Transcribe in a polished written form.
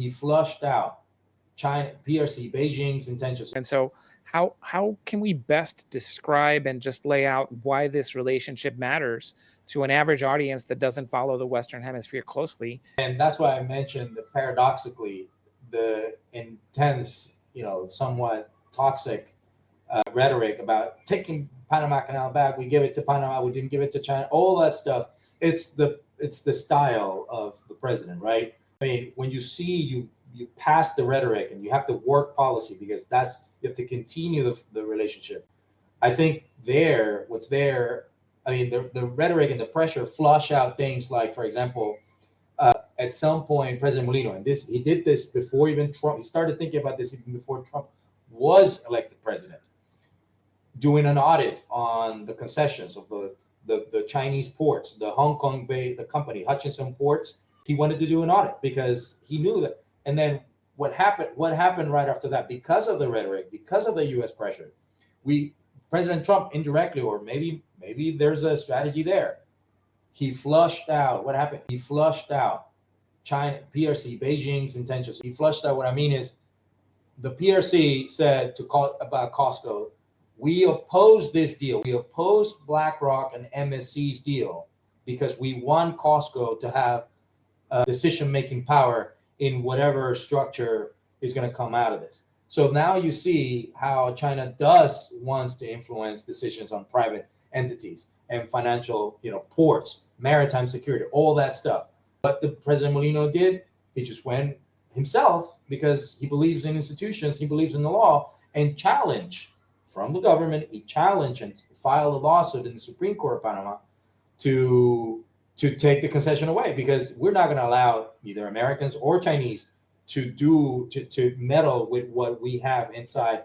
He flushed out China, PRC, Beijing's intentions. And so how can we best describe and just lay out why this relationship matters to an average audience that doesn't follow the Western Hemisphere closely? And that's why I mentioned that paradoxically, the intense, somewhat toxic rhetoric about taking Panama Canal back. We give it to Panama. We didn't give it to China. All that stuff. It's the style of the president, right? I mean, when you pass the rhetoric and you have to work policy, because you have to continue the relationship. I think what's there. I mean, the rhetoric and the pressure flush out things like, for example, at some point, President Molino, and he did this before even Trump. He started thinking about this even before Trump was elected president, doing an audit on the concessions of the Chinese ports, the Hong Kong Bay, the company Hutchinson Ports. He wanted to do an audit because he knew that. And then what happened right after that? Because of the rhetoric, because of the U.S. pressure, President Trump indirectly, or maybe there's a strategy there. He flushed out what happened. He flushed out China, PRC, Beijing's intentions. He flushed out. What I mean is, the PRC said about Costco, we oppose this deal. We oppose BlackRock and MSC's deal because we want Costco to have decision-making power in whatever structure is going to come out of this. So now you see how China wants to influence decisions on private entities and financial, ports, maritime security, all that stuff. What the President Molino did, he just went himself because he believes in institutions, he believes in the law, and challenge from the government. He challenged and filed a lawsuit in the Supreme Court of Panama to take the concession away, because we're not going to allow either Americans or Chinese to meddle with what we have inside